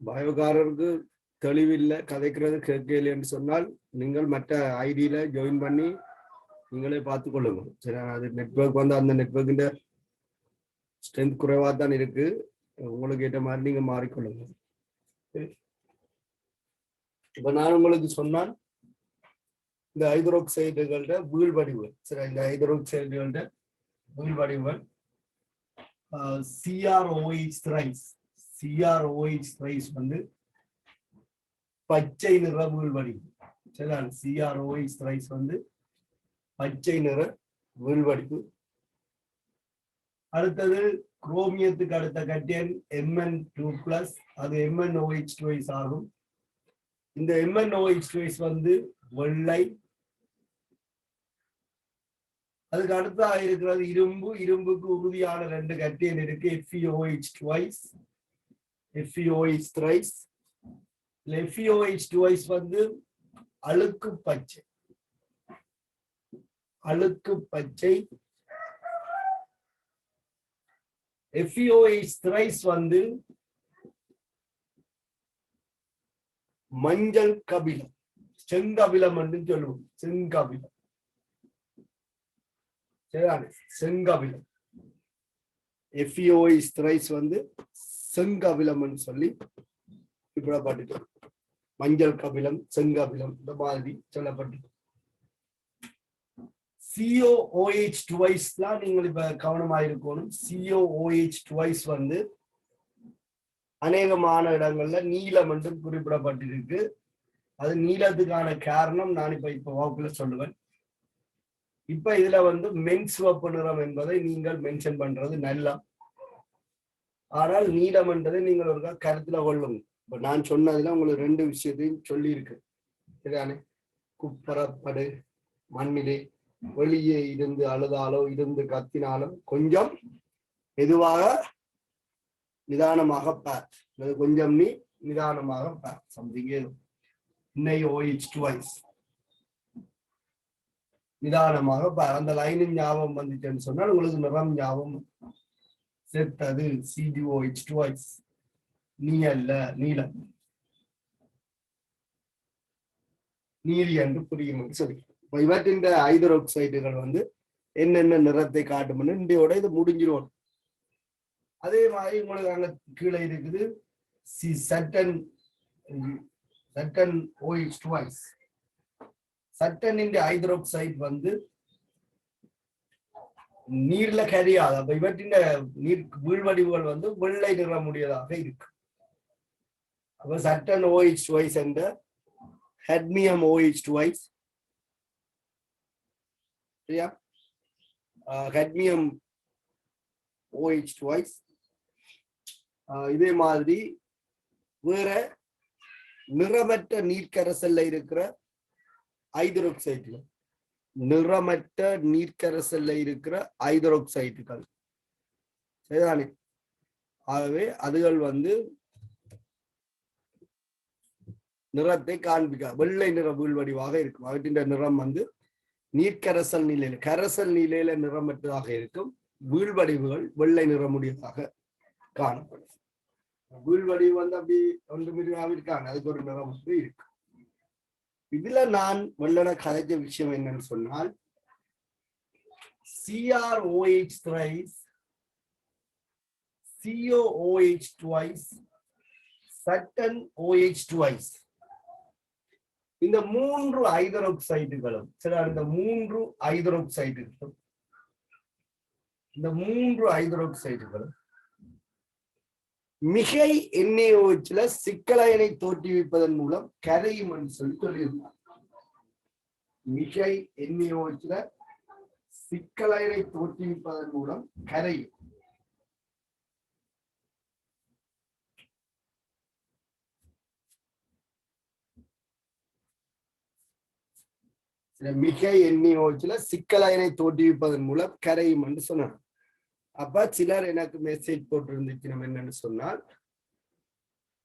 பயோகாரருக்கு தெளிவில்லை, கதைக்கிறது கேட்கல என்று சொன்னால் நீங்கள் மற்ற ஐடியில ஜாயின் பண்ணி நீங்களே பார்த்து கொள்ளுங்க. சரி, அது நெட்வொர்க் வந்து அந்த நெட்வொர்க்கின் ஸ்ட்ரென்த் குறைவா தான் இருக்கு. உங்களுக்கு ஏற்ற மாதிரி நீங்க மாறிக்கொள்ளுங்க. இப்ப நான் உங்களுக்கு சொன்னால் இந்த ஹைட்ரோக்சைடுகளோட வீழ்வடிவுகள், சரி, இந்த ஹைட்ரோக்சைடுகளோட வீழ்வடிவுகள் CrOH thrice. CrOH thrice வந்து பச்சை நிற வீழ்வடிவு. சரி, CrOH thrice வந்து பச்சை நிற வீழ்வடிவு. அடுத்தது குரோமியத்துக்கு அடுத்த கட்டியன் Mn2+, அது MnOH twice ஆகும். இந்த MnOH twice வந்து வெள்ளை. அதுக்கு அடுத்ததாக இருக்கிறது இரும்பு. இரும்புக்கு உறுதியான 2 கட்டியன் இருக்கு, FeOH twice, FeOH thrice. FeOH twice வந்து அழுக்கு பச்சை. அழுக்கு பச்சை. FeOH thrice வந்து மஞ்சள் கபிலம், செங்கபிலம் என்று சொல்லுவோம். செங்கபிலம், செங்கபிலம். FeOH thrice வந்து செங்கபிலம் என்று சொல்லி இப்படி மஞ்சள் கபிலம், செங்கபிலம் இந்த மாதிரி சொல்லப்பட்டு. COOH twice தான் நீங்கள் இப்ப கவனமா இருக்கணும். COOH twice வந்து அநேகமான இடங்கள்ல நீலம் என்றும் குறிப்பிடப்பட்டிருக்கு. அது நீலத்துக்கான காரணம் நான் இப்ப வகுப்புல சொல்லுவேன். இப்ப இதுல வந்து மென்சிவப்பு நிறம் என்பதை நீங்கள் மென்ஷன் பண்றது நல்லா. ஆனால் நீலம் என்றதை நீங்கள் ஒரு கருத்துல கொள்ளுங்க. இப்ப நான் சொன்னதுல உங்களுக்கு 2 விஷயத்தையும் சொல்லி இருக்கு. சரிதானே? குப்பரப்படு மண்ணிலே வெளியே இருந்து அழுதாலோ இருந்து கத்தினாலும் கொஞ்சம் மெதுவாக நிதானமாக பார். கொஞ்சம் நீ நிதானமாக பார். சம்திங் OH twice நிதானமாக பார். அந்த லைனின் ஞாபகம் வந்துச்சுன்னு சொன்னால் உங்களுக்கு நிறம் ஞாபகம். செத்தது CdOH twice. நீ அல்ல, நீலம், நீரி என்று புரியும் சொல்லி. இவற்றின் ஹைட்ரோக்சைடுகள் வந்து என்னென்ன நிறத்தை காட்டும் இந்தியோட இது முடிஞ்சிடும். அதே மாதிரி உங்களுக்கு அங்க கீழே இருக்குது சட்டன் OH twice. சட்டன் ஹைட்ரோக்சைடு வந்து நீர்ல கரியாது. அப்ப இவற்றின் நீர் வீழ்வடிவுகள் வந்து வெள்ளை நிறமுடையதாக இருக்கு. அப்ப சட்டன் OH twice என்ற ஹெட்மியம் OH twice, சரியா, ஹெட்மியம் OH twice. இதே மாதிரி வேற நிறமற்ற நீர்க்கரசல்ல இருக்கிற ஹைட்ரோக்சைடுகள், நிறமற்ற நீர்க்கரசல்ல இருக்கிற ஹைட்ரோக்சைடுகள், சரிதானே? ஆகவே அதுகள் வந்து நிறத்தை காண்பிக்க வெள்ளை நிற வீழ்வடிவாக இருக்கும். அவற்றின் நிறம் வந்து நீர்க்கரசல் நிலையில, கரசல் நிலையில நிறமற்றதாக இருக்கும். வீழ்வடிவுகள் வெள்ளை நிறமுடையதாக காணப்படும். வீழ்வடிவு வந்து அப்படி ஒன்றுமில்லாம இருக்காங்க, அதுக்கு ஒரு நிறம் இருக்கு. இதுல நான் வெள்ளன கதைச்ச விஷயம் என்னன்னு சொன்னால், CrOH thrice, COOH twice, சட்டன் OH twice, இந்த 3 ஹைட்ரோக்சைடுகளும், சரி, இந்த 3 ஹைட்ரோக்சைடுகளும் மிகை NaOH சிக்கலைனை தோற்றுவிப்பதன் மூலம் கரையும் என்று சொல்லியிருந்தார். மிகை NaOH சிக்கலைனை தோற்றுவிப்பதன் மூலம் கரையும். மிகை NaOH சிக்கலைனை தோற்றுவிப்பதன் மூலம் கரையும் என்று சொன்னார். அப்ப சிலர் எனக்கு மெசேஜ் போட்டிருந்துச்சு, நம்ம என்னன்னு சொன்னால்,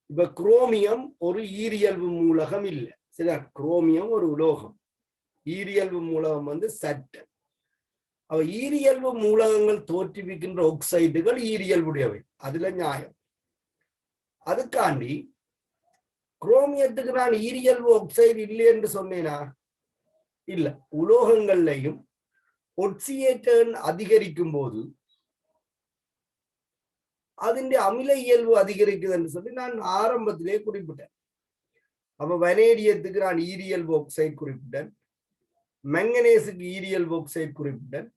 இப்ப குரோமியம் ஒரு ஈரியல்பு மூலகம் இல்லை, சரியா? குரோமியம் ஒரு உலோகம், ஈரியல்பு மூலகம் வந்து சட்டன். அவ ஈரியல்பு மூலகங்கள் தோற்றுவிக்கின்ற ஆக்சைடுகள் ஈரியல்புடையவை, அதுல நியாயம். அதுக்காண்டி குரோமியத்துக்கு நான் ஈரியல்பு ஆக்சைடு இல்லை என்று சொன்னேனா? இல்ல. உலோகங்கள்லையும் ஒட்சியேட்டர் அதிகரிக்கும் போது അതിന്റെ அமில இயல்பு அதிகரிக்குது என்று சொல்லி நான் ஆரம்பத்திலே குறிப்பிட்டேன். அப்ப வனேடியத்துக்கு நான் ஈரியல்பு ஆக்சைடு குறிப்பிட்டேன், மெங்கனேஸுக்கு ஈரியல்பு ஆக்சைடு குறிப்பிட்டேன்,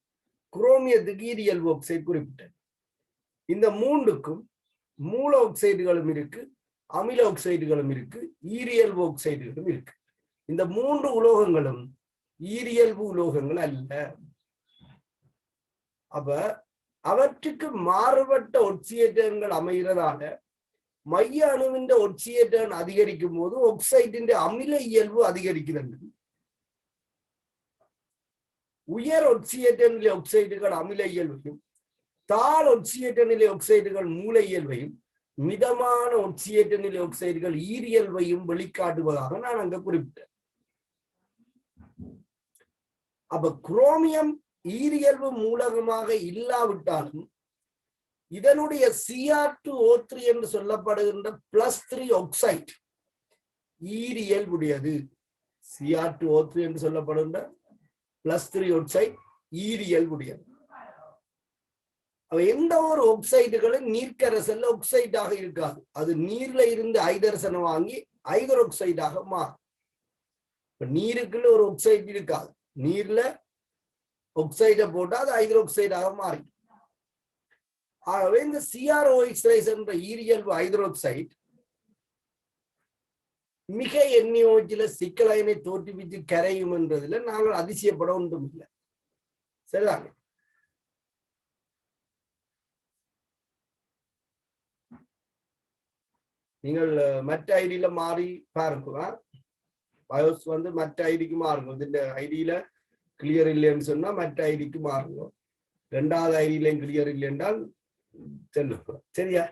குரோமியத்துக்கு ஈரியல்பு ஆக்சைடு குறிப்பிட்டேன். இந்த மூன்றுக்கும் மூல ஆக்சைடுகளும் இருக்கு, அமில ஆக்சைடுகளும் இருக்கு, ஈரியல்பு ஆக்சைடுகளும் இருக்கு. இந்த மூன்று உலோகங்களும் ஈரியல்பு உலோகங்கள் அல்ல. அப்ப அவற்றுக்கு மாறுபட்ட ஒட்சியேட்டர்கள் அமைகிறதால மைய அணுவின் ஒட்சியேட்டர் அதிகரிக்கும் போது ஆக்சைடின் அமில இயல்பு அதிகரிக்கிறது. உயர் ஒட்சியேட்டர் நிலை ஆக்சைடுகள் அமில இயல்பையும், தாழ் ஒட்சியேட்டர் நிலை ஆக்சைடுகள் மூல இயல்பையும், மிதமான ஒட்சியேட்டர் நிலை ஆக்சைடுகள் ஈரியல்பையும் வெளிக்காட்டுவதாக நான் அங்க குறிப்பிட்டேன். அப்ப குரோமியம் ஈரியல்பு மூலகமாக இல்லாவிட்டாலும் இதனுடைய Cr2O3 என்று சொல்லப்படுகின்ற +3 ஆக்சைடு ஈரியல்புடையது. Cr2O3 என்று சொல்லப்படுகின்ற +3 ஆக்சைடு ஈரியல்புடையது. எந்த ஒரு ஆக்சைடுகளும் நீர்க்கரசல்ல ஆக்சைடாக இருக்காது. அது நீர்ல இருந்து ஐதரசனை வாங்கி ஐதரோக்சைடாக மாறும். நீருக்குள்ள ஒரு ஆக்சைடு இருக்காது, நீர்ல ஆக்சைடை போட்டா அது ஹைட்ரோக்சைடாக மாறி. ஆகவே இந்த CrOH என்ற ஈரியல்பு ஹைட்ரோக்சைடு மிக NaOH சிக்கலைனை தோற்றுவித்து கரையும் என்றதுல நாங்கள் அதிசயப்பட ஒன்றும் இல்லை. சரிதாங்க. நீங்கள் மற்ற ஐடியில மாறி பாருங்க, பயோஸ் வந்து மற்ற ஐடிக்கு மாறுங்க. இந்த ஐடியில கிளியர் இல்லைன்னு சொன்னா மற்ற ஐடிக்கு மாறுங்க. ரெண்டாவது ஐடியிலையும் கிளியர் இல்லை என்றால் செல்லுங்க. சரியா?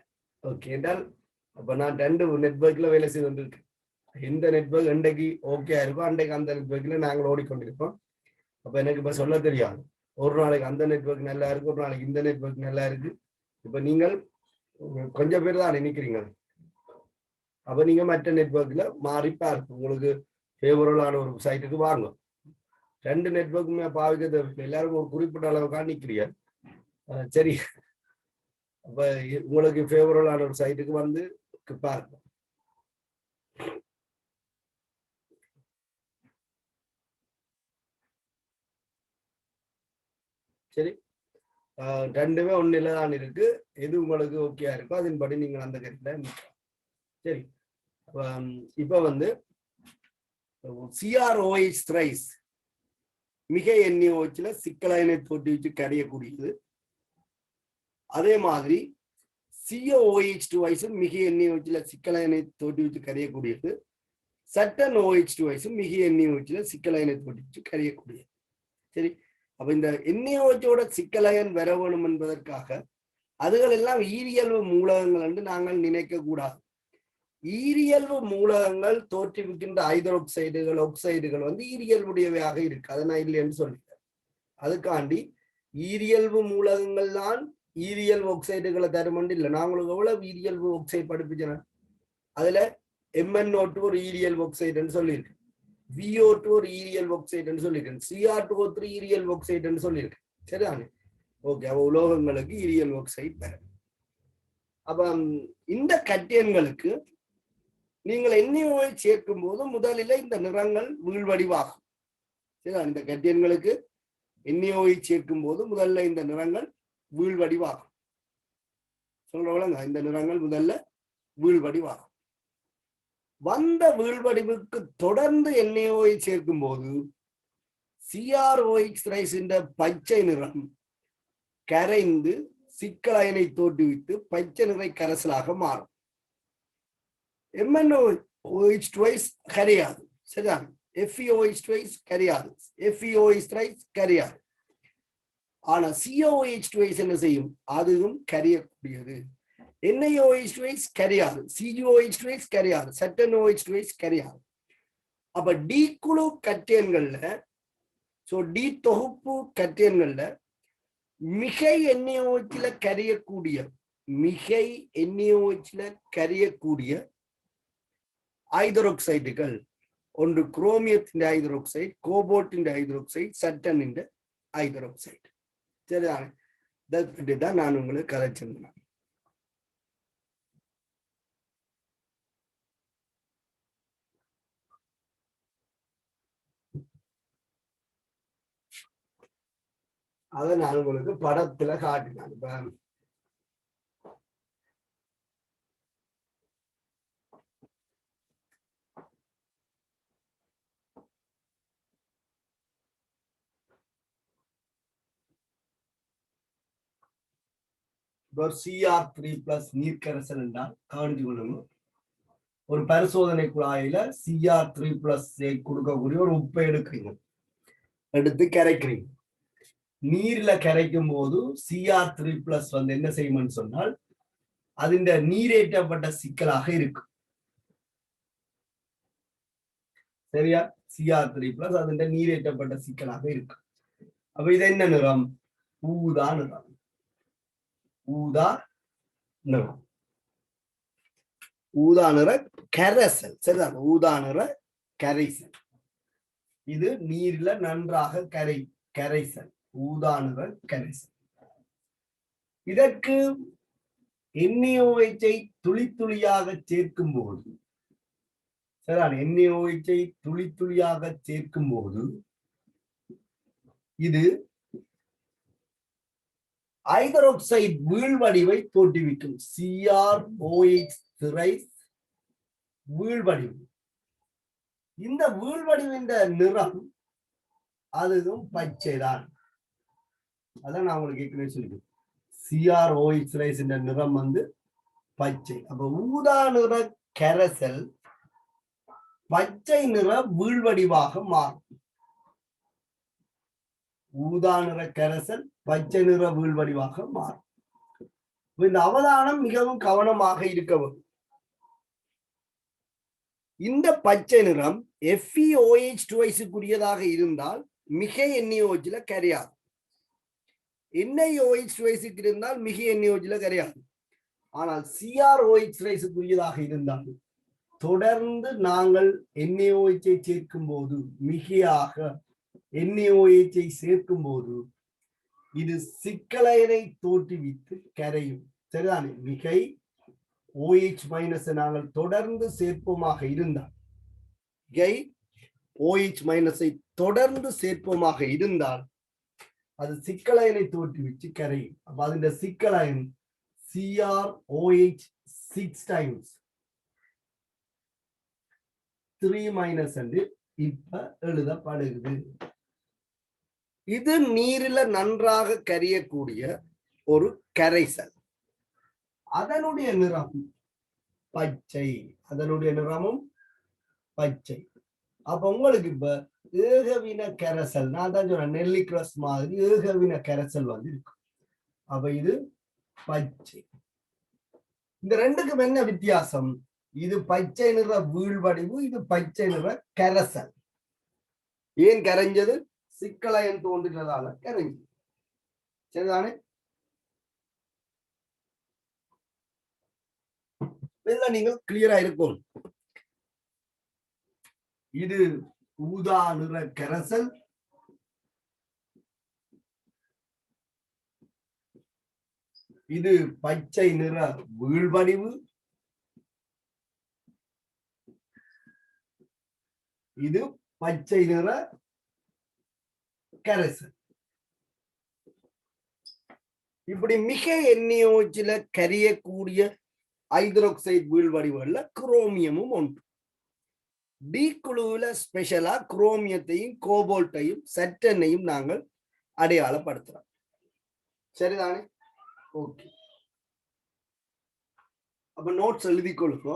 ஓகே. என்றால் அப்ப நான் 2 நெட்வொர்க்ல வேலை செய்து கொண்டிருக்கேன். எந்த நெட்வொர்க் அன்றைக்கு ஓகே இருக்கோ அன்றைக்கு அந்த நெட்வொர்க்ல நாங்கள் ஓடிக்கொண்டிருப்போம். அப்ப எனக்கு இப்ப சொல்ல தெரியாது. ஒரு நாளைக்கு அந்த நெட்வொர்க் நல்லா இருக்கு, ஒரு நாளைக்கு இந்த நெட்வொர்க் நல்லா இருக்கு. இப்ப நீங்கள் கொஞ்சம் பேர் தான் நினைக்கிறீங்க. அப்ப நீங்க மற்ற நெட்வொர்க்ல மாறி பாருங்க. உங்களுக்கு ஃபேவரபிளான ஒரு சைட்டுக்கு வாங்க. 2 நெட்வொர்க்குமே பாவிக்க தேவையில்லை. எல்லாரும் ஒரு குறிப்பிட்ட அளவுக்காக நிக்கிறீங்க. சரி, அப்ப உங்களுக்கு ஃபேவரபிளான ஒரு சைட்டுக்கு வந்து பாருங்க. சரி, 2மே ஒண்ணுல தான் இருக்கு. எது உங்களுக்கு ஓகேயா இருக்கோ அதன்படி நீங்கள் அந்த கருத்துல நிற்கலாம். சரி, இப்ப வந்து CrOH மிக NaOH சிக்கலைனை தோற்றுவிச்சு கரையக்கூடியது. அதே மாதிரி COOH2 மிக NaOH சிக்கலைனை தோற்றுவிச்சு கரையக்கூடியது. சட்டன் OH2 மிக NaOH சிக்கலைனை தோற்றுவிச்சு கரையக்கூடியது. சரி, அப்ப இந்த NaOH சிக்கலயன் வர வேணும் என்பதற்காக அதுகள் எல்லாம் ஈரியல்பு மூலகங்கள் என்று நாங்கள் நினைக்க கூடாது. ஈரியல்பு மூலகங்கள் தோற்றுவிக்கின்ற ஹைட்ரோக்சைடுகள் ஆக்சைடுகள் வந்து ஈரியல்புடையவையாக இருக்கு. அதை நான் இல்லைன்னு சொல்லிட்டேன். அதுக்காண்டி ஈரியல்பு மூலகங்கள் தான் ஈரியல்பு ஆக்சைடுகளை தருமண்டு இல்லை. நான் உங்களுக்கு எவ்வளவு ஈரியல்பு ஆக்சைடு படிப்பிச்சேன். அதுல MnO2 ஒரு ஈரியல்பு ஆக்சைடுன்னு சொல்லியிருக்கேன், VO2 ஒரு ஈரியல்பு ஆக்சைடுன்னு சொல்லியிருக்கேன், Cr2O3 ஈரியல்பு ஆக்சைடுன்னு சொல்லியிருக்கேன். சரிதானே? ஓகே. அப்ப உலோகங்களுக்கு ஈரியல்பு ஆக்சைடு வேற. அப்ப இந்த கட்டியன்களுக்கு நீங்கள் NaOH சேர்க்கும் போது முதலில் இந்த நிறங்கள் வீழ்வடிவாகும். சரிதான்? இந்த கட்டியன்களுக்கு NaOH சேர்க்கும் போது முதல்ல இந்த நிறங்கள் வீழ்வடிவாகும். சொல்றவங்க இந்த நிறங்கள் முதல்ல வீழ்வடிவாகும். வந்த வீழ்வடிவுக்கு தொடர்ந்து NaOH சேர்க்கும் போது CrOH பச்சை நிறம் கரைந்து சிக்கலைனை தோற்றுவித்து பச்சை நிறை கரைசலாக மாறும். MnOH கரையாது. சரிதான்? FeOH கரையாது, FeOH கரையாது. ஆனா COOH என்ன செய்யும்? அதுவும் கரையக்கூடியது. NaOH கரையாது, COOH கரையாது, சட்டன் OH கரையாது. அப்ப டி குழு கட்டியன்கள்ல, டி தொகுப்பு கட்டியன்கள்ல மிகை NaOH கரையக்கூடிய ஐதரோக்சைடுகள். ஒன்று குரோமியத்தின் ஐதரோக்சைடு, கோபால்ட்டின் ஐதரோக்சைடு, சட்டனின் ஐதரோக்சைடு. சரிதானே? இதை பற்றி தான் நான் உங்களுக்கு கதைச்சிருந்தேன். அதை நான் உங்களுக்கு படத்துல காட்டினேன். CR3+ நீர்க்கரைசல் என்றால் கவனிச்சு கொள்ளணும். ஒரு பரிசோதனை குழாயில CR3+ கொடுக்கக்கூடிய ஒரு உப்பை எடுக்கிறீங்க, எடுத்து கரைக்கிறீங்க. நீர்ல கரைக்கும் போது CR3+ வந்து என்ன செய்யும்னு சொன்னால் அதிண்ட நீரேற்றப்பட்ட சிக்கலாக இருக்கும். சரியா? CR3+ அதிண்ட நீரேற்றப்பட்ட சிக்கலாக இருக்கும். அப்ப இது என்ன நிறம்? ஊதா நிறம். ஊதா நிறம். ஊதா நிற கரைசல். சரிதான்? ஊதா நிற கரைசல். இது நீர்ல நன்றாக கரைசல். ஊதா நிற கரைசல். இதற்கு NaOH துளி துளியாக சேர்க்கும் போது, சரிதான், NaOH துளி துளியாக சேர்க்கும் போது இது ஐதரோக்சைடு வீழ்வடிவை தோற்றுவிக்கும். CrOH வீழ்வடிவு. இந்த வீழ்வடிவின் நிறம் அதுவும் பச்சைதான். அதான் நான் உங்களுக்கு ஏற்கனவே சொல்லிக்கிறேன். CrOH நிறம் வந்து பச்சை. அப்ப ஊதா நிற கரைசல் பச்சை நிற வீழ்வடிவாக மாறும். ஊதா நிற கரைசல் பச்சை நிற வீழ்வடிவாக மாறும். இந்த அவதானம் மிகவும் கவனமாக இருக்க வேண்டும். இந்த பச்சை நிறம் FeOH2-க்குரியதாக இருந்தால் மிக NaOH கரையாது. NaOH2-க்கு இருந்தால் மிக NaOH கரையாது. ஆனால் CrOH2-க்குரியதாக இருந்தால் தொடர்ந்து நாங்கள் NaOH சேர்க்கும் போது, மிகையாக NaOH சேர்க்கும் போது இது சிக்கலைனை தோற்றுவித்து கரையும். சரிதானே? மிகை OH- நாங்கள் தொடர்ந்து சேர்ப்போமாக இருந்தால், மிகை OH- தொடர்ந்து சேர்ப்போமாக இருந்தால் அது சிக்கலைனை தோற்றுவித்து கரையும். அப்ப அதன் சிக்கலைன் CrOH 6 times 3- என்று இப்ப எழுதப்படுகிறது. இது நீரில நன்றாக கரியக்கூடிய ஒரு கரைசல். அதனுடைய நிறம் பச்சை. அதனுடைய நிறமும் பச்சை. அப்ப உங்களுக்கு இப்ப ஏகவின கரைசல், நான் தான் சொன்னேன் நெல்லிக்ரஸ் மாதிரி ஏகவின கரைசல் வந்து இருக்கும். அப்ப இது பச்சை. இந்த ரெண்டுக்கும் என்ன வித்தியாசம்? இது பச்சை நிற வீழ்வடிவு, இது பச்சை நிற கரைசல். ஏன் கரைஞ்சது? சிக்கலையன் தோன்றினதால கரைஞ்சது. சரிதானே? இதெல்லாம் நீங்கள் கிளியரா இருக்கும். இது ஊதா நிற கரைசல், இது பச்சை நிற வீழ்வடிவு, இது பச்சை நிற கரைசல். இப்படி மிக NaOH கரியக்கூடிய ஐதரோக்சைடு வீழ்வடிவுகள்ல குரோமியமும் ஒன்று. டி குழுவுல ஸ்பெஷலா குரோமியத்தையும் கோபால்ட்டையும் சட்டனையும் நாங்கள் அடையாளப்படுத்துறோம். சரிதானே? ஓகே. அப்ப நோட்ஸ் எழுதி கொள்ளுங்க.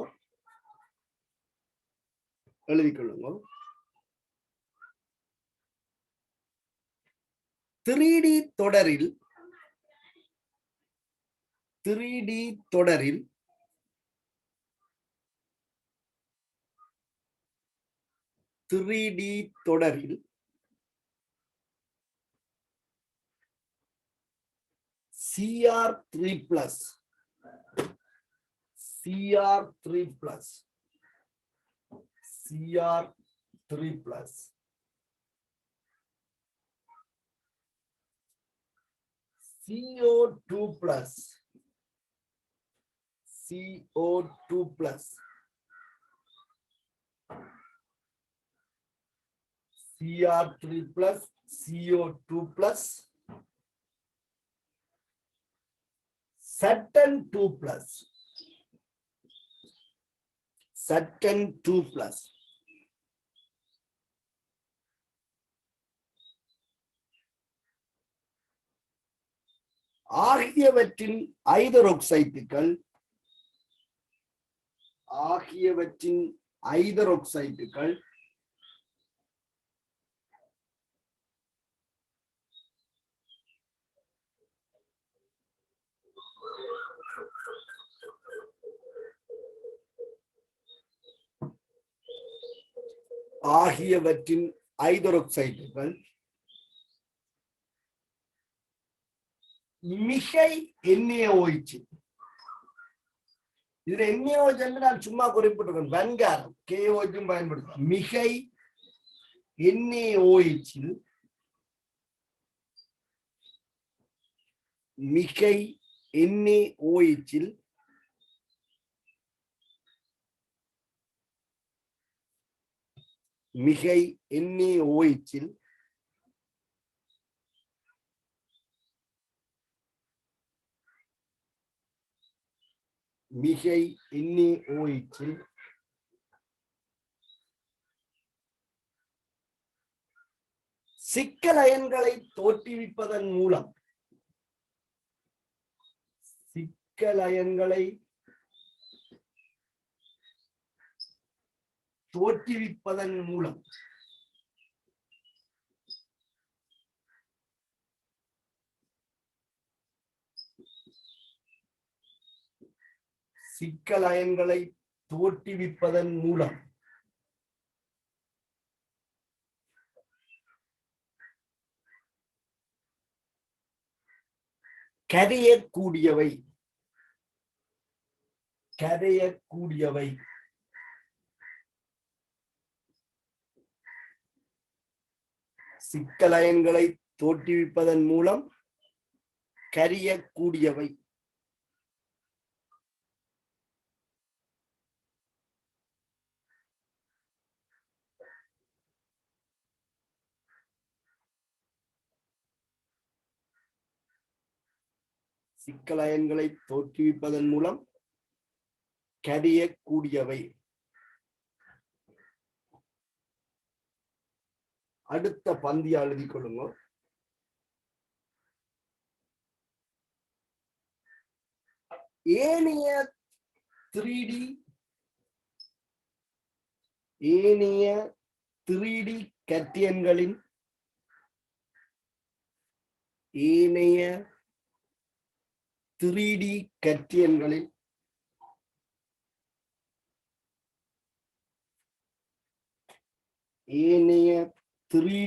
3D தொடரில் 3D தொடரில் CR3+ Cr3 plus CO2 plus CO2 plus Cr3 plus CO2 plus Saturn 2 plus Saturn 2 plus ஆகியவற்றின் ஐதரோக்சைட்டுகள் மிகை NaOH. இதுல NaOH என்று நான் சும்மா குறிப்பிட்டிருக்கேன், வெண்காரம் KOH பயன்படுத்தும். மிகை NaOH மிகை NaOH மிகை NaOH மிகை NaOH சிக்கல் அயன்களை தோற்றுவிப்பதன் மூலம் கரையக்கூடியவை சிக்கல் அயன்களை தோற்றுவிப்பதன் மூலம் கரையக்கூடியவை. சிக்கல் அயன்களை தோற்றுவிப்பதன் மூலம் கரையக்கூடியவை. அடுத்த பந்தியா எழுதிக் கொள்ளுங்க. ஏனைய 3D கேட்டையன்களின்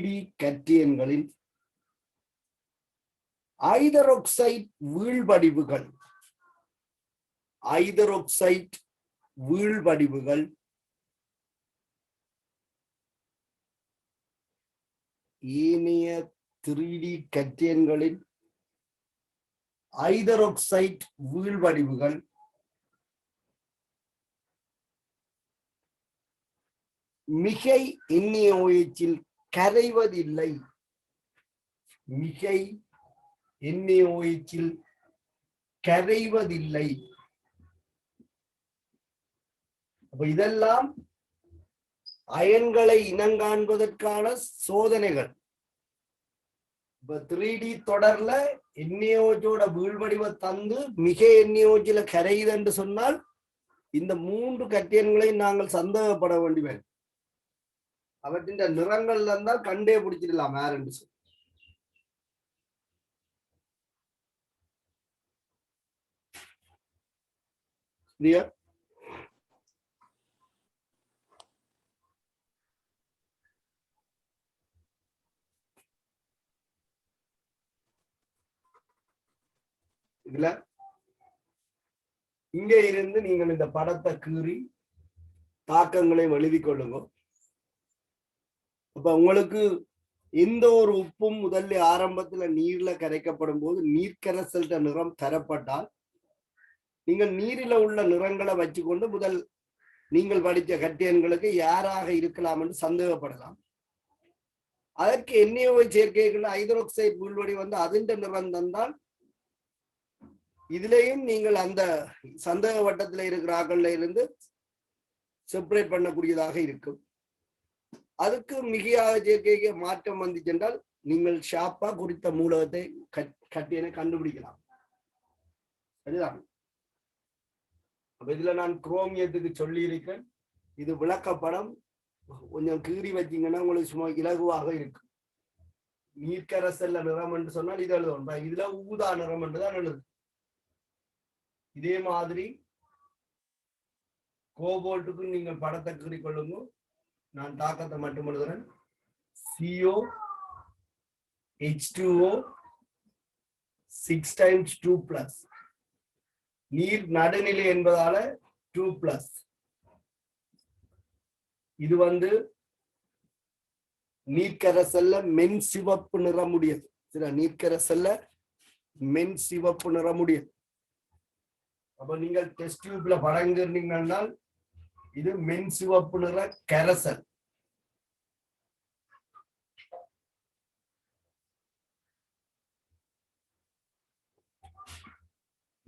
ஐதரோக்சைட் வீழ்வடிவுகள் ஏனைய 3D கேட்டையன்களின் ஐதரோக்சைட் வீழ்வடிவுகள் மிகை NaOH கரைவதில்லை. அப்ப இதெல்லாம் அயன்களை இனங்காண்பதற்கான சோதனைகள். இப்ப 3D தொடர்ல NaOH வீழ்வடிவ தந்து மிக NaOH கரையுது என்று சொன்னால் இந்த 3 கட்டியன்களை நாங்கள் சந்தேகப்பட வேண்டியவை. அவற்றின் நிறங்கள்ல இருந்தால் கண்டே பிடிச்சிடலாம் யார் என்று சொல்லி. இதுல இங்கே இருந்து நீங்கள் இந்த படத்தை கீறி தாக்கங்களை எழுதிக் கொள்ளுங்க. அப்ப உங்களுக்கு எந்த ஒரு உப்பும் முதல்ல ஆரம்பத்துல நீர்ல கரைக்கப்படும் போது நீர்க்கரைசல் நிறம் தரப்பட்டால் நீங்கள் நீரில உள்ள நிறங்களை வச்சுக்கொண்டு முதல் நீங்கள் படித்த கட்டியன்களுக்கு யாராக இருக்கலாம் என்று சந்தேகப்படலாம். அதற்கு எண்ணெயோவை சேர்க்கைகள் ஹைட்ரோக்சைடு வீழ்வடி வந்து அதிண்ட நிறம் தந்தால் இதுலேயும் நீங்கள் அந்த சந்தேக வட்டத்தில் இருக்கிற ஆக்கள்ல இருந்து செப்பரேட் பண்ணக்கூடியதாக இருக்கும். அதுக்கு மிகையாக சேர்க்கைக்கு மாற்றம் வந்து சென்றால் நீங்கள் ஷாப்பா குறித்த மூலகத்தை கட்டியனை கண்டுபிடிக்கலாம். சரிதான். அப்ப இதுல நான் குரோமியத்துக்கு சொல்லி இருக்கேன். இது விளக்கப்படம் கொஞ்சம் கீறி வச்சீங்கன்னா உங்களுக்கு சும்மா இலகுவாக இருக்கும். நீர்க்கரசல்ல நிறம் என்று சொன்னால் இது எழுதும். இதுல ஊதா நிறம் என்றுதான் எழுது. இதே மாதிரி கோபால்ட்டுக்கு நீங்கள் படத்தை கீறி கொள்ளுங்க. நான் தாக்கத்தை மட்டும் எழுதுறேன். CO H2O 6 times 2+. நீர் நடுநிலை என்பதால 2+. இது வந்து நீர்க்கரசல்ல மென் சிவப்பு நிறமுடையது. சில நீர்க்கரசல்ல மென் சிவப்பு நிறமுடையது. அப்ப நீங்கள் டெஸ்ட் டியூப்ல படங்கிருந்தீங்கன்னா இது மென் சிவப்பு நிற கரைசல்.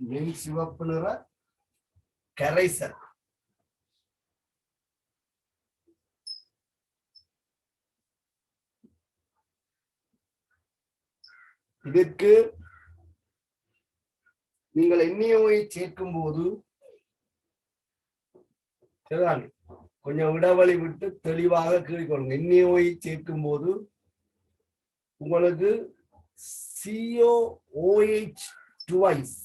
மென் சிவப்பு நிற கரைசல். இதற்கு நீங்கள் எண்ணெயோவை சேர்க்கும் போது கொஞ்சம் இடைவெளி விட்டு தெளிவாக கீழ்கொள்ளுங்க. எண்ணெயோவை சேர்க்கும் போது உங்களுக்கு COOH twice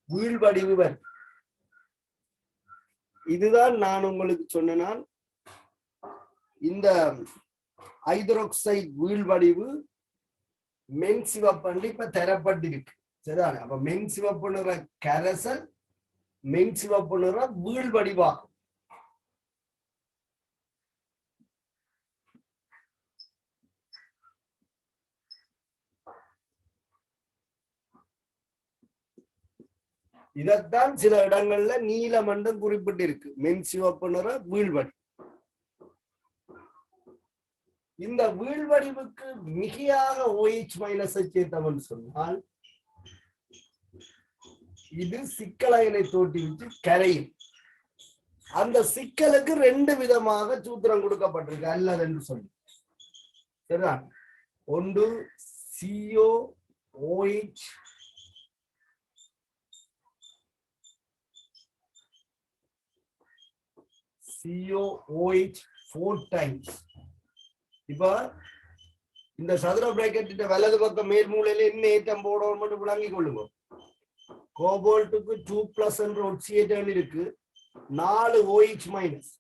வீழ்வடிவு வரும். இதுதான் நான் உங்களுக்கு சொன்னால் இந்த ஹைட்ரோக்சைடு வீழ்வடிவு மென் சிவப்பு இப்ப தரப்பட்டிருக்கு. சரிதானே. அப்ப மென் சிவப்பு நிற கரைசல் மென் சிவப்பு நிற வீழ்வடிவாகும். இதத்தான் சில இடங்கள்ல நீலமண்டம் குறிப்பிட்டிருக்கு. மென் சிவப்பு நிற வீழ்வடி. இந்த வீழ்வடிவுக்கு மிகையாக OH- சேர்த்தவன் சொன்னால் இது சிக்கலைனை தோற்றுவித்து கரையும். அந்த சிக்கலுக்கு 2 விதமாக சூத்திரம் கொடுக்கப்பட்டிருக்கு. அல்லது என்று சொல்லி சரிதான். ஒன்று COOH COOH 4 times. இப்ப இந்த சதுர பிராக்கெட் வலது பக்கம் மேல் மூலையில என்ன ஏற்றம் போடணும் மட்டும் விளங்கிக் கொள்ளுங்க. கோபால்ட்டுக்கு 2+ என்ற ஒட்சியேட்டர் இருக்கு. 4 OH-.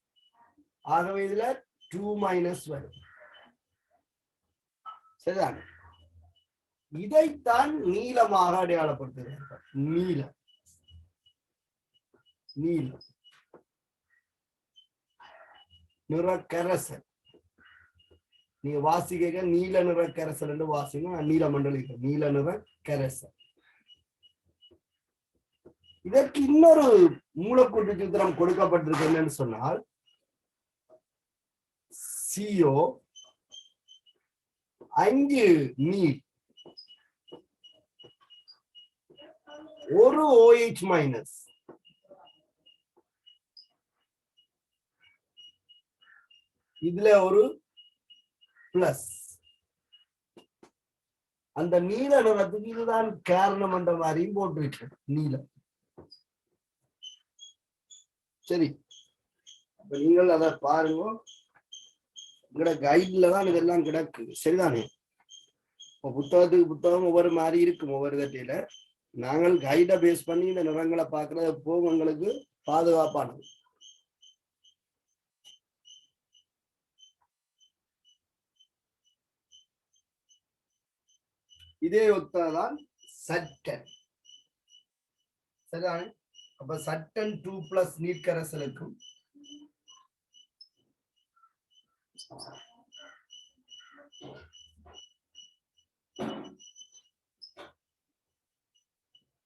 ஆகவே இதுல 2- வரும். சரிதான். இதைத்தான் நீலமாக அடையாளப்படுத்துகிறார்கள். நீலம் நீலம் நிற கரைசல். நீங்க வாசிக்க நீல நிற கரைசல் என்று வாசிங்க. நீல மண்டலிக்க நீல நிற கரைசல். இதற்கு இன்னொரு மூலக்கூட்டு சூத்திரம் கொடுக்கப்பட்டிருக்கு. என்னன்னு சொன்னால் CO 5 நீர் 1 OH-. இதுல ஒரு பிளஸ். அந்த நீல நிறத்துக்கு இதுதான் காரணம் என்ற மாதிரியும் போட்டிருக்கு. நீலம். சரி. அப்ப நீங்கள் அதை பாருங்க. உங்களோட கைட்ல தான் இதெல்லாம் கிடக்கு. சரிதானே. புத்தகத்துக்கு புத்தகம் ஒவ்வொரு மாதிரி இருக்கும். ஒவ்வொரு கட்டியில நாங்கள் கைட பேஸ் பண்ணி இந்த நிறங்களை பார்க்கறது எப்போ உங்களுக்கு பாதுகாப்பானது. இதே ஒத்ததான் சட்டன். சரிதானே. அப்ப சட்டன் 2+ நீர்க்கரசலுக்கும்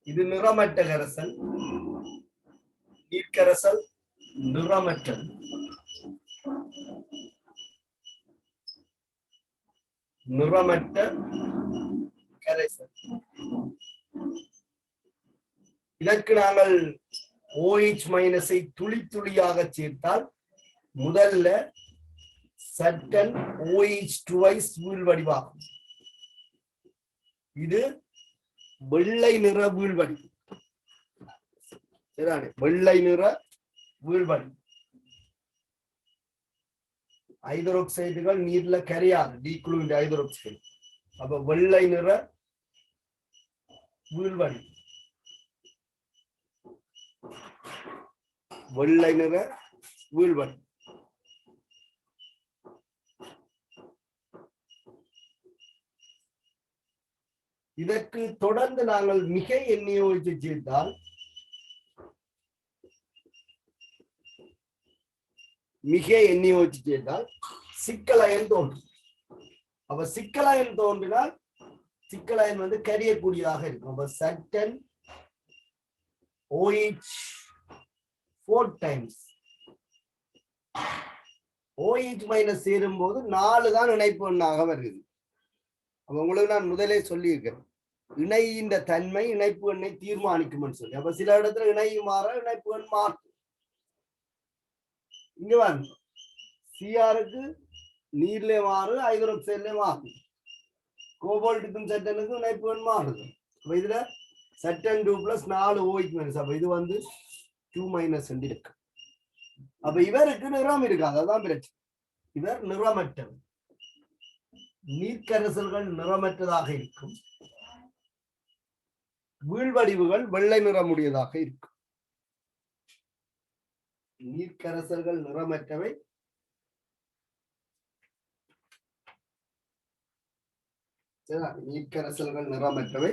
இது நிறமற்ற கரைசல், நீர்க்கரைசல் நிறமற்றது. நிறமற்ற கரைசல். இதற்கு நாங்கள் OH- துளி துளியாக சேர்த்தால் முதல்ல சட்டன் OH2 வீழ்வடிவாகும். இது வெள்ளை நிற வீழ்வடி. வெள்ளை நிற வீழ்வடி. ஹைட்ரோக்சைடுகள் நீர்ல கரையாது, டீக்ளூயிண்ட் ஹைட்ரோக்சைடு. அப்ப வெள்ளை நிற வீழ்வடி. வெள்ளை நிற வீழ்வடி. இதற்கு தொடர்ந்து நாங்கள் மிக NaOH சேர்த்தால் சிக்கலயன் தோன்றும். அப்ப சிக்கலயன் தோன்றினால் சிக்கலயன் வந்து கரியக்கூடியதாக இருக்கும். அப்ப சட்டன் OH 4 times OH- சேரும் போது 4 தான் இணைப்பு எண்ணாக வருகிறது. அப்ப உங்களுக்கு நான் முதலே சொல்லியிருக்கிறேன், இணையின் தன்மை இணைப்பு எண்ணை தீர்மானிக்கும் சொல்லி. அப்ப சில இடத்துல இணை மாற இணைப்பு எண் மாறும். இங்க வாங்க, சிஆருக்கு நீர்ல மாறு, ஹைட்ரோக்சைட்ல மாறும். கோபால்ட்டுக்கும் சட்டனுக்கும் இணைப்பு எண் மாறுது. அப்ப இதுல சட்டன் 2 + 4 OH-. அப்ப இது வந்து 2- இருக்கு. அப்ப இவருக்கு நிறம் இருக்காது, அதான் பிரச்சனை. இவர் நிறமற்றவர். நீர்க்கரைசல்கள் நிறமற்றதாக இருக்கும், வீழ்வடிவுகள் வெள்ளை நிறமுடையதாக இருக்கும். நீர்க்கரைசல்கள் நிறமற்றவை, நீர்க்கரைசல்கள் நிறமற்றவை,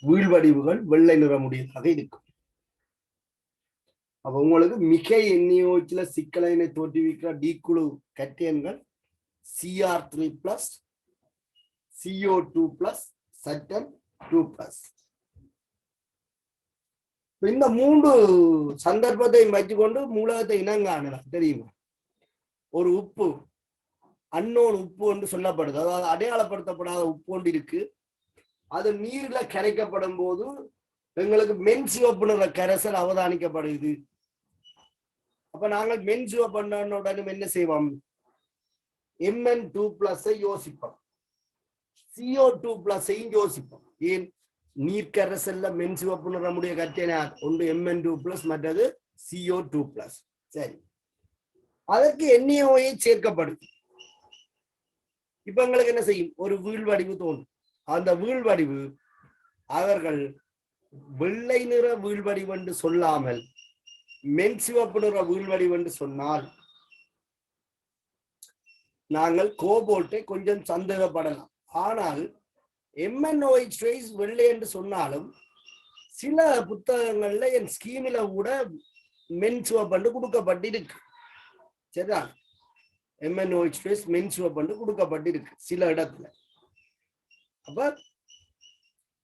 வீழ்வடிவுகள் வெள்ளை நிறமுடையதாக இருக்கும். அப்ப உங்களுக்கு மிக NaOH சிக்கலைனை தோற்றுவிக்கிற டீக்குழு கட்டியன்கள் Cr3+, CO2+, சட்டன் 2+. இந்த 3 சந்தர்ப்பத்தையும் வச்சுக்கொண்டு மூலகத்தை இனங்காணலாம். தெரியுமா? ஒரு உப்பு அன்னோன் உப்பு என்று சொல்லப்படுது, அதாவது அடையாளப்படுத்தப்படாத உப்பு ஒன்று இருக்கு. அது நீர்ல கரைக்கப்படும் போது எங்களுக்கு மென்சிவப்பு நிற கரைசல் அவதானிக்கப்படுது. அப்ப நாங்கள் மென்சிவப்பு உடனே என்ன செய்வோம்? Mn2+ யோசிப்போம், CO2+ யோசிப்போம். ஏன்? நீர்க்கரைசல்ல மென்சிவப்பு நிறமுடைய கட்டின ஒன்று Mn2+, மற்றது CO2+. சரி, அதற்கு NaOH சேர்க்கப்படுது. இப்ப எங்களுக்கு என்ன செய்யும்? ஒரு வீழ்வடிவு தோன்றும். அந்த வீழ்வடிவு அவர்கள் வெள்ளை நிற வீழ்வடிவு என்று சொல்லாமல் மென்சிவப்பு நிற வீழ்வடிவு என்று சொன்னால் நாங்கள் கோபால்ட்டை கொஞ்சம் சந்தேகப்படலாம். ஆனால் MnOH வெள்ளை என்று சொன்னாலும் சில புத்தகங்கள்ல என் ஸ்கீமில கூட மென்சிவப்பு கொடுக்கப்பட்டிருக்கு. சரிதான்? MnOH மென்சிவப்பு கொடுக்கப்பட்டிருக்கு சில இடத்துல. அப்ப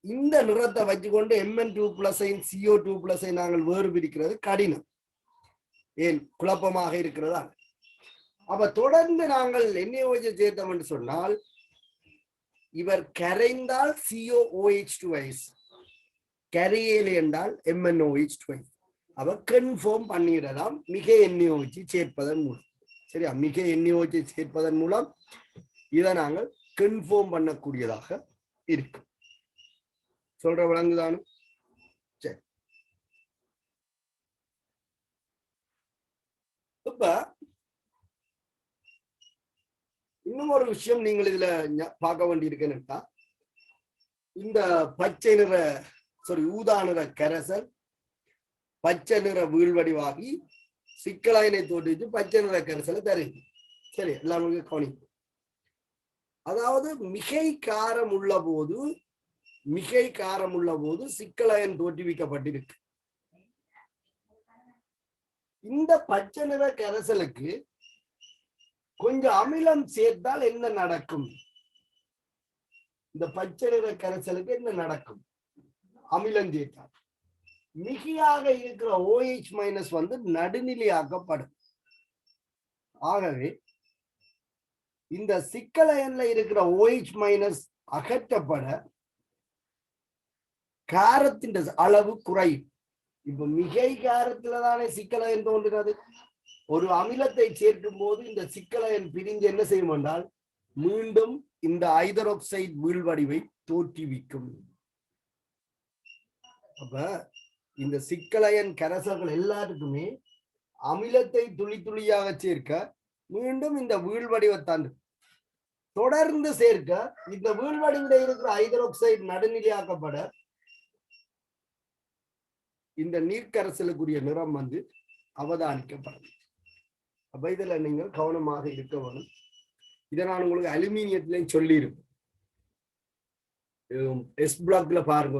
இந்த நிறத்தை வச்சுக்கொண்டு Mn2+, CO2+ நாங்கள் வேறு பிரிக்கிறது கடினம். ஏன்? குழப்பமாக இருக்கிறதா? அப்ப தொடர்ந்து நாங்கள் NaOH சேர்த்தோம் என்று சொன்னால் இவர் கரைந்தால் COOH2, கரையேலை என்றால் MnOH2. அவ கன்ஃபார்ம் பண்ணிடலாம் மிக NaOH சேர்ப்பதன் மூலம். சரியா? மிக NaOH சேர்ப்பதன் மூலம் இதை நாங்கள் கன்ஃபார்ம் பண்ணக்கூடியதாக இருக்கும். சொல்ற விளங்குதானு? சரி, இப்ப இன்னும் ஒரு விஷயம் நீங்கள் இதுல பார்க்க வேண்டியிருக்கேன்னுட்டா, இந்த பச்சை நிற ஊதா நிற கரைசல் பச்சை நிற வீழ்வடிவாகி சிக்கலாயினை தோற்றுவிச்சு பச்சை நிற கரைசலை தருது. சரி, எல்லாருக்கும் கவனிப்பு. அதாவது மிகை காரம் உள்ள போது சிக்கலாயன் தோற்றுவிக்கப்பட்டிருக்கு. இந்த பச்சை நிற கரைசலுக்கு கொஞ்சம் அமிலம் சேர்த்தால் என்ன நடக்கும்? இந்த பச்சை நிற கரைசலுக்கு என்ன நடக்கும்? அமிலம் சேர்த்தால் மிகையாக இருக்கிற OH மைனஸ் வந்து நடுநிலையாக்கப்படும். ஆகவே இந்த சிக்கல் அயன்ல இருக்கிற OH மைனஸ் அகற்றப்பட காரத்தின் அளவு குறையும். இப்ப மிகை காரத்துல தானே சிக்கல் அயன் தோன்றுகிறது. ஒரு அமிலத்தை சேர்க்கும் போது இந்த சிக்கல் அயன் பிரிஞ்சு என்ன செய்யும் என்றால் மீண்டும் இந்த ஹைட்ராக்சைடு வீழ்வடிவை தோற்றுவிக்கும். அப்ப இந்த சிக்கல் அயன் கரைசல்கள் எல்லாருக்குமே அமிலத்தை துளி துளியாக சேர்க்க மீண்டும் இந்த வீழ்வடிவத்தான் தொடர்ந்து சேர்க்க இந்த வீழ்வடிவில் இருக்கிற ஹைட்ராக்சைடு நடுநிலையாக்கப்பட இந்த நீர்க்கரைசலுக்குரிய நிறம் வந்து அவதானிக்கப்படும். அப்ப இதுல நீங்கள் கவனமாக இருக்க வேணும். இதை நான் உங்களுக்கு அலுமினியத்திலையும் சொல்லியிருப்பேன். எஸ் பிளாக்ல பாருங்க.